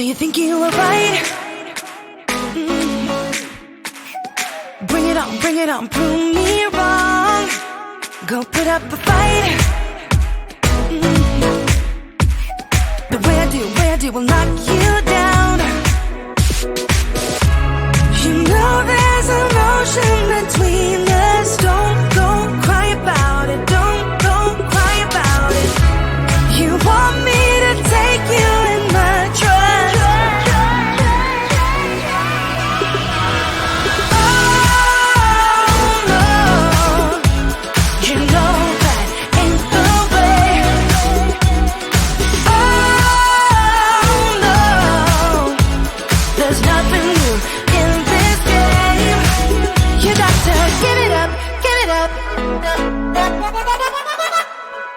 you think you were right? Bring it on, prove me wrong. Go put up a fight. The way I do will knock you down. You know there's emotion between us. Don't go cry about it. Don't go cry about it. You want me to take you in my trust. Oh no, you know that ain't the way. Oh no, there's nothing new in this game. You got to give it up, give it up.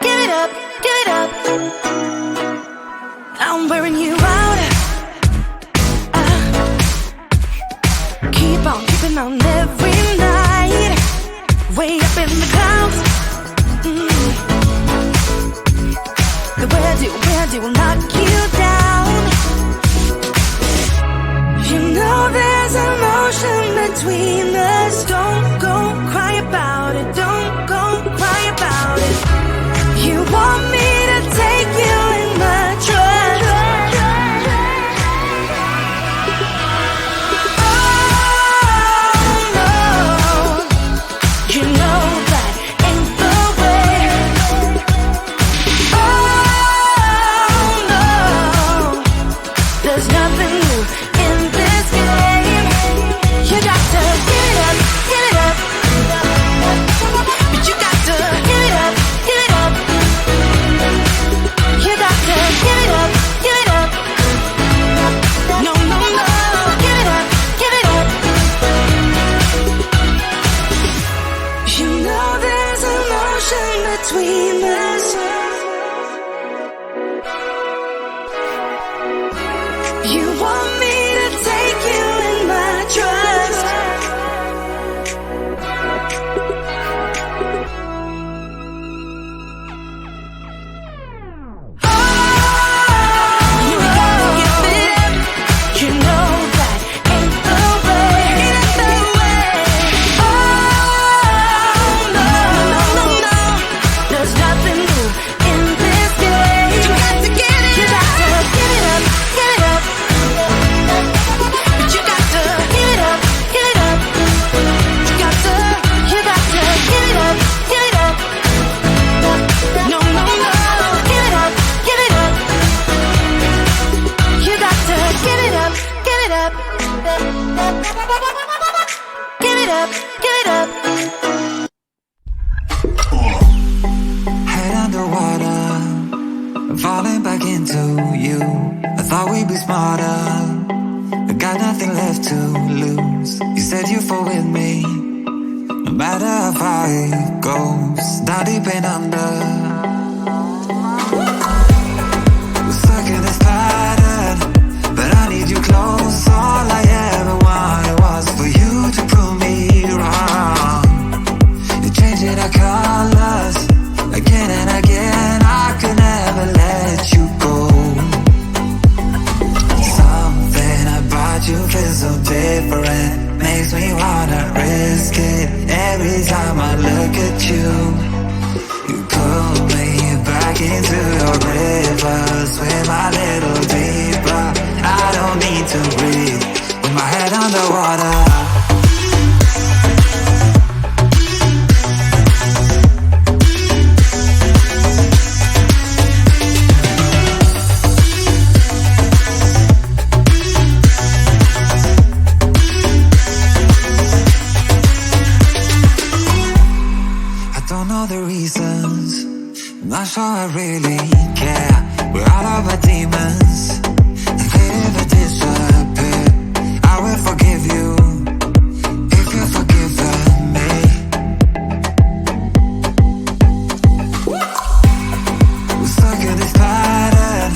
Give it up, give it up. I'm wearing you out. Keep on keeping on every night. Way up in the clouds. The way I do will knock you down. You know there's emotion between us. Don't go cry about it. Don't go cry about it. You want me to take you in my trust. Oh no, you know that ain't the way. Oh no, there's nothing new in this game. You got to give it up, give it up. But you got to give it up, give it up. You got to give it up, give it up. No, no, no, give it up, give it up. You know there's emotion between us. You want me to take you in my trust. You know that ain't the way. Oh no, no, no, there's nothing new in this game. You got to get it. You got to give it up, give it up. But you got to give it up, give it up. You got to give it up, give it up. No, no, no, give it up, give it up. You got to give it up, give it up. Give it up, give it up. Head underwater, falling back into you. I thought we'd be smarter, I got nothing left to lose. You said you fall with me, no matter how far it goes. Down deep and under, we're stuck in this pattern, but I need you close. All I ever wanted was for you to prove me wrong. You're changing our colors again and again. I could never let you go. Something about you feels so different, makes me wanna risk it. Every time I look at you, you pull me back into your river. Swim a little deeper, I don't need to breathe with my head underwater. I don't know the reasons, I'm not sure I really care. We're all of our demons, and they never disappear. I will forgive you if you've forgiven me. We're stuck in this pattern,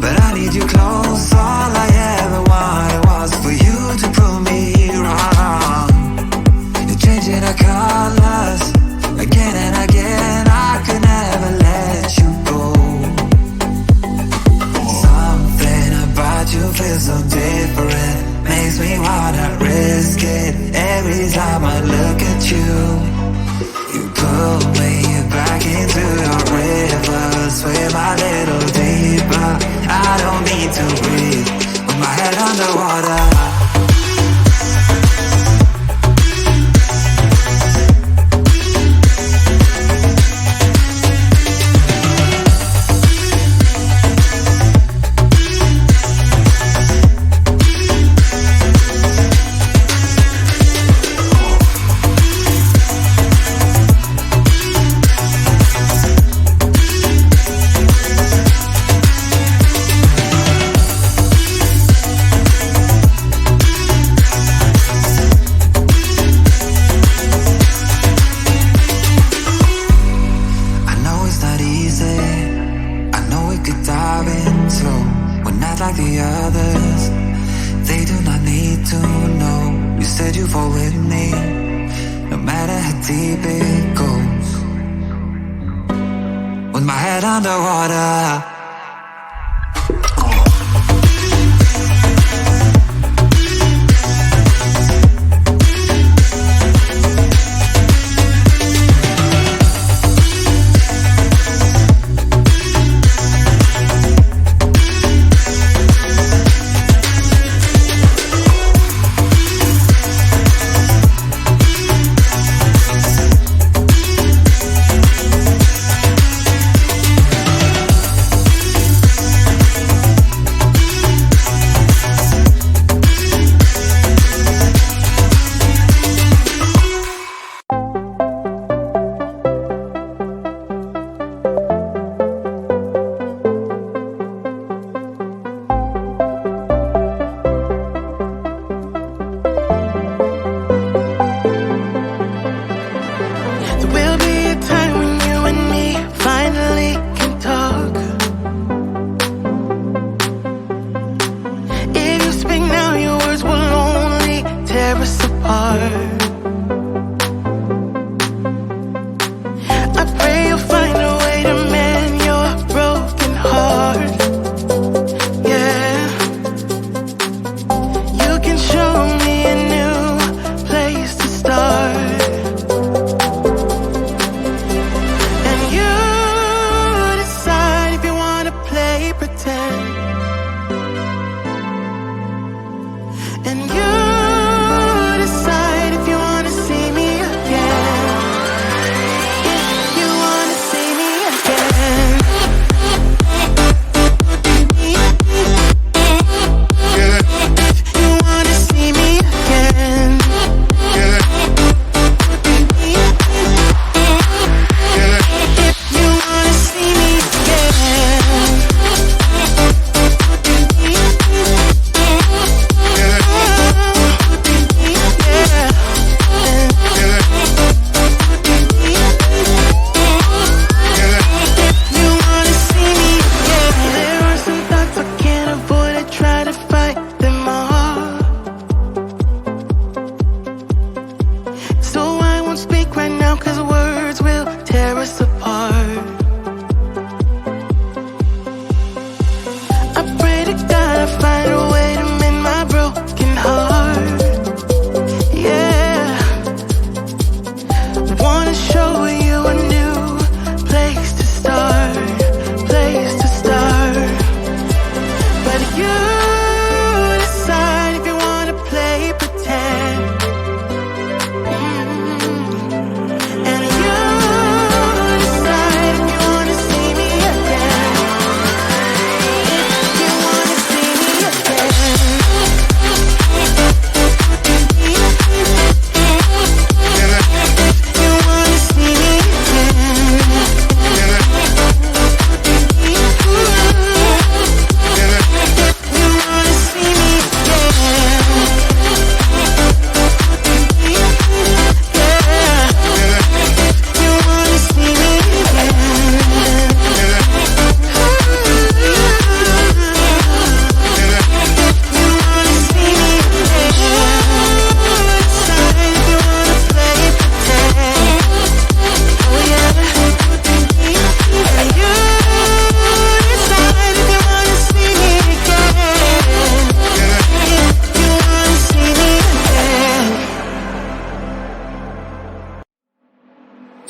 but I need you close. All I ever wanted was for you to prove me wrong. You're changing our colors again and again. I could never let you go. Something it every time I look at you. You pull me back into your river, swim a little deeper. I don't need to breathe with my head underwater. Like the others, they do not need to know. You said you fall with me, no matter how deep it goes. With my head underwater. And you decide if you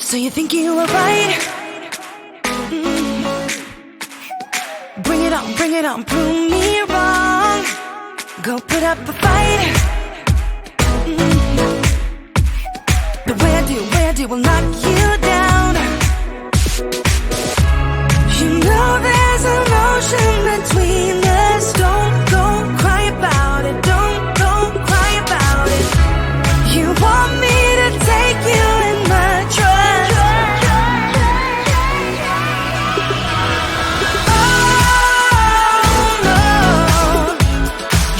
So you think you were right? Bring it on, prove me wrong. Go put up a fight. The way I do will knock you down. You know there's an ocean between us. Don't go cry about it. Don't go cry about it. You want me to take you in my trust. Oh no,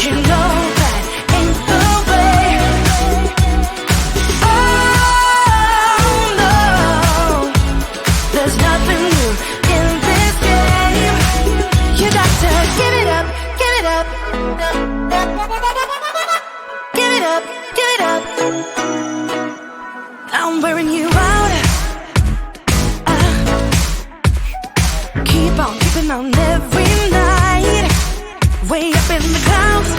you know that ain't the way. Oh no, there's nothing new in this game. You got to give it up, give it up. Give it up, give it up. I'm wearing you out. Keep on keeping on every night. Way up in the clouds.